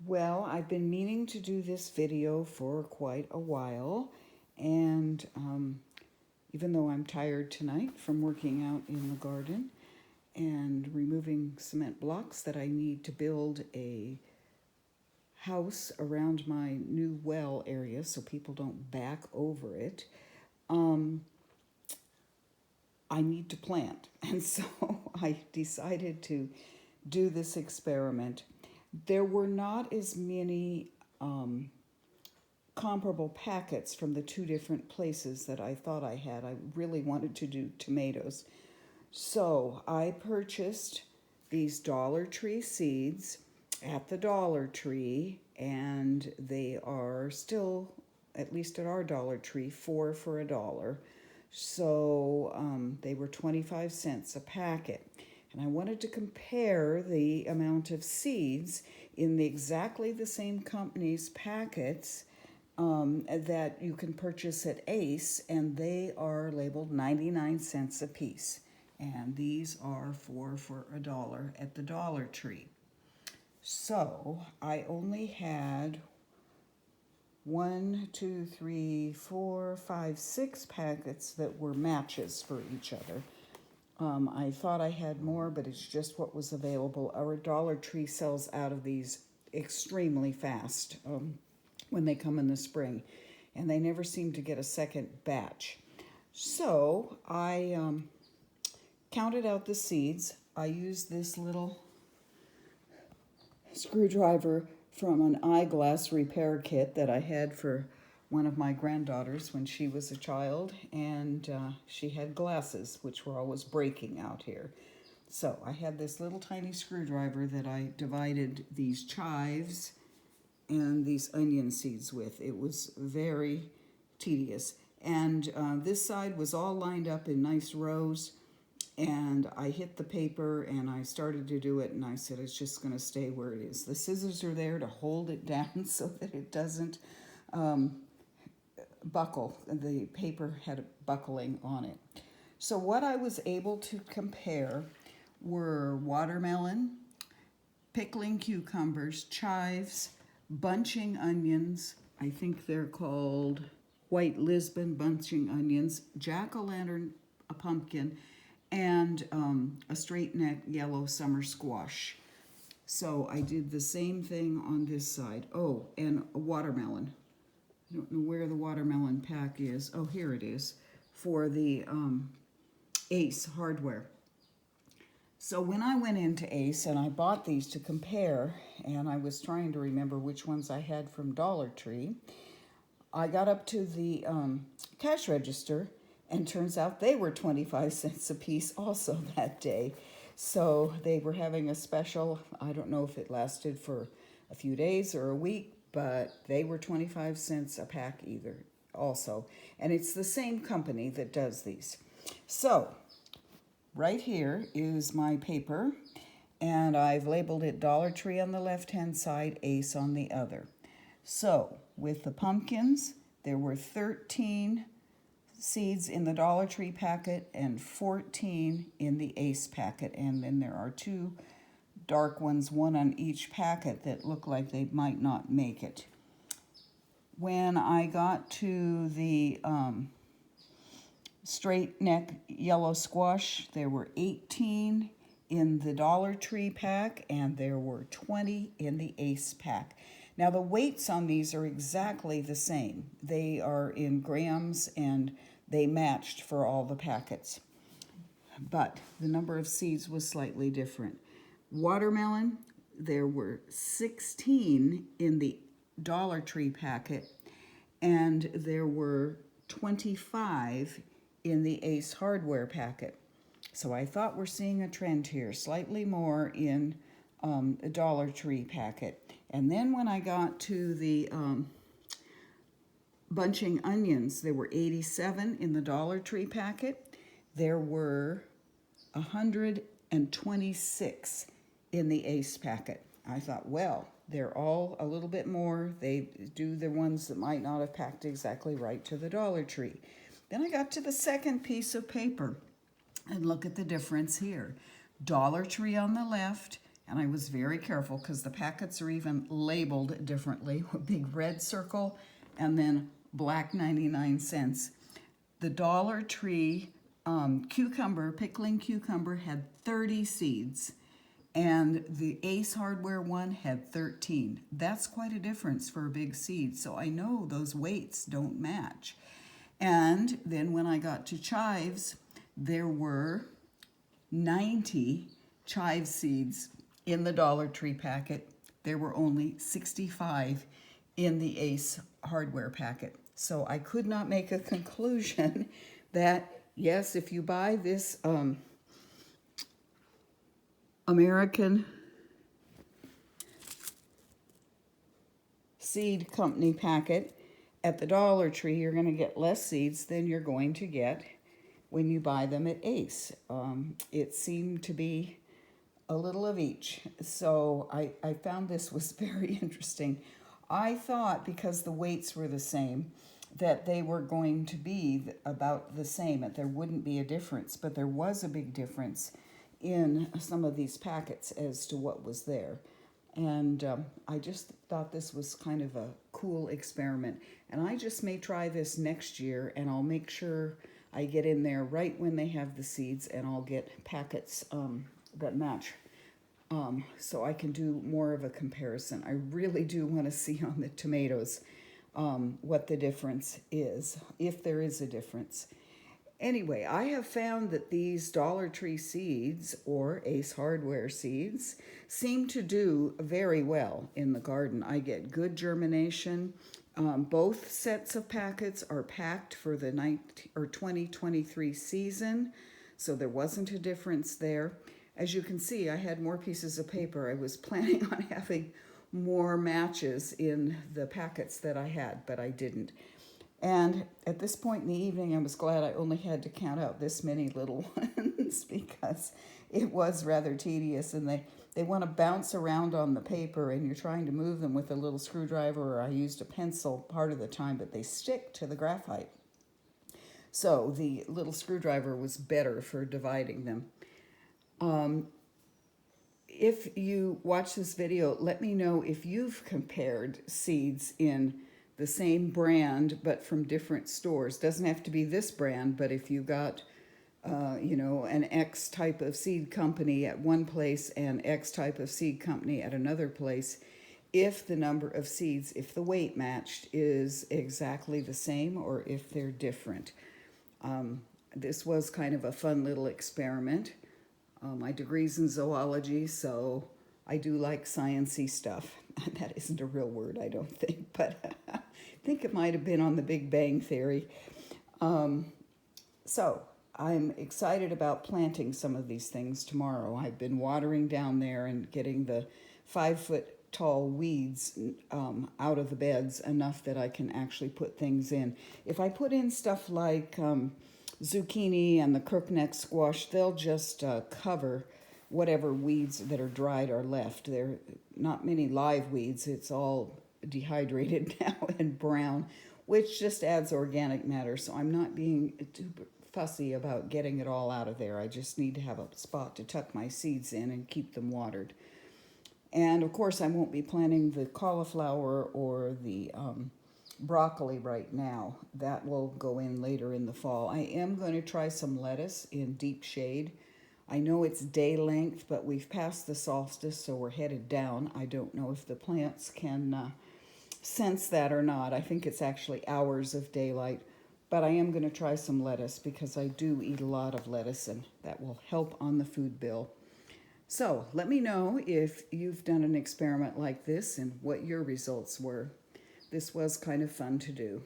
Well, I've been meaning to do this video for quite a while, and even though I'm tired tonight from working out in the garden and removing cement blocks that I need to build a house around my new well area so people don't back over it, I need to plant. And so I decided to do this experiment. There were not as many comparable packets from the two different places that I thought I had. I really wanted to do tomatoes. So I purchased these Dollar Tree seeds at the Dollar Tree, and they are still, at least at our Dollar Tree, 4 for $1. So they were 25 cents a packet. And I wanted to compare the amount of seeds in exactly the same company's packets that you can purchase at Ace, and they are labeled 99 cents a piece. And these are 4 for $1 at the Dollar Tree. So I only had 6 packets that were matches for each other. I thought I had more, but it's just what was available. Our Dollar Tree sells out of these extremely fast when they come in the spring, and they never seem to get a second batch. So I counted out the seeds. I used this little screwdriver from an eyeglass repair kit that I had for one of my granddaughters when she was a child, and she had glasses which were always breaking out here. So I had this little tiny screwdriver that I divided these chives and these onion seeds with. It was very tedious. And this side was all lined up in nice rows, and I hit the paper and I started to do it, and I said it's just going to stay where it is. The scissors are there to hold it down so that it doesn't buckle. The paper had buckling on it. So what I was able to compare were watermelon, pickling cucumbers, chives, bunching onions. I think they're called white Lisbon bunching onions, jack-o'-lantern, a pumpkin, and a straight neck yellow summer squash. So I did the same thing on this side. Oh, and a watermelon. I don't know where the watermelon pack is. Oh, here it is, for the Ace hardware. So when I went into Ace and I bought these to compare, and I was trying to remember which ones I had from Dollar Tree, I got up to the cash register, and turns out they were 25 cents a piece also that day. So they were having a special. I don't know if it lasted for a few days or a week, but they were 25 cents a pack either also. And it's the same company that does these. So right here is my paper, and I've labeled it Dollar Tree on the left-hand side, Ace on the other. So with the pumpkins, there were 13 seeds in the Dollar Tree packet and 14 in the Ace packet. And then there are 2 dark ones, one on each packet, that look like they might not make it. When I got to the straight neck yellow squash, there were 18 in the Dollar Tree pack, and there were 20 in the Ace pack. Now the weights on these are exactly the same. They are in grams, and they matched for all the packets. But the number of seeds was slightly different. Watermelon, there were 16 in the Dollar Tree packet, and there were 25 in the Ace hardware packet. So I thought we're seeing a trend here, slightly more in a Dollar Tree packet. And then when I got to the bunching onions, there were 87 in the Dollar Tree packet. There were 126 in the Ace packet. I thought, well, they're all a little bit more. They do the ones that might not have packed exactly right to the Dollar Tree. Then I got to the second piece of paper, and look at the difference here. Dollar Tree on the left And I was very careful because the packets are even labeled differently. A big red circle and then black 99 cents. The Dollar Tree cucumber, pickling cucumber, had 30 seeds. And the Ace Hardware one had 13. That's quite a difference for a big seed. So I know those weights don't match. And then when I got to chives, there were 90 chive seeds in the Dollar Tree packet. There were only 65 in the Ace Hardware packet. So I could not make a conclusion that, yes, if you buy this American Seed Company packet at the Dollar Tree, you're going to get less seeds than you're going to get when you buy them at Ace. It seemed to be a little of each. So I found this was very interesting. I thought because the weights were the same that they were going to be about the same, that there wouldn't be a difference, but there was a big difference in some of these packets as to what was there. And I just thought this was kind of a cool experiment. And I just may try this next year, and I'll make sure I get in there right when they have the seeds, and I'll get packets that match so I can do more of a comparison. I really do want to see on the tomatoes what the difference is, if there is a difference. Anyway, I have found that these Dollar Tree seeds or Ace Hardware seeds seem to do very well in the garden. I get good germination. Both sets of packets are packed for the 2023 season, so there wasn't a difference there. As you can see, I had more pieces of paper. I was planning on having more matches in the packets that I had, but I didn't. And at this point in the evening, I was glad I only had to count out this many little ones because it was rather tedious, and they want to bounce around on the paper, and you're trying to move them with a little screwdriver, or I used a pencil part of the time, but they stick to the graphite. So the little screwdriver was better for dividing them. If you watch this video, let me know if you've compared seeds in the same brand but from different stores. Doesn't have to be this brand, but if you got an X type of seed company at one place and X type of seed company at another place, if the number of seeds, if the weight matched, is exactly the same or if they're different. This was kind of a fun little experiment. My degree's in zoology, so I do like science-y stuff. That isn't a real word, I don't think, but I think it might have been on the Big Bang Theory. So I'm excited about planting some of these things tomorrow. I've been watering down there and getting the 5-foot tall weeds out of the beds enough that I can actually put things in. If I put in stuff like zucchini and the crookneck squash, they'll just cover whatever weeds that are dried are left. There are not many live weeds. It's all dehydrated now and brown, which just adds organic matter. So I'm not being too fussy about getting it all out of there. I just need to have a spot to tuck my seeds in and keep them watered. And of course, I won't be planting the cauliflower or the broccoli right now. That will go in later in the fall. I am going to try some lettuce in deep shade. I know it's day length, but we've passed the solstice, so we're headed down. I don't know if the plants can sense that or not. I think it's actually hours of daylight, but I am going to try some lettuce because I do eat a lot of lettuce, and that will help on the food bill. So let me know if you've done an experiment like this and what your results were. This was kind of fun to do.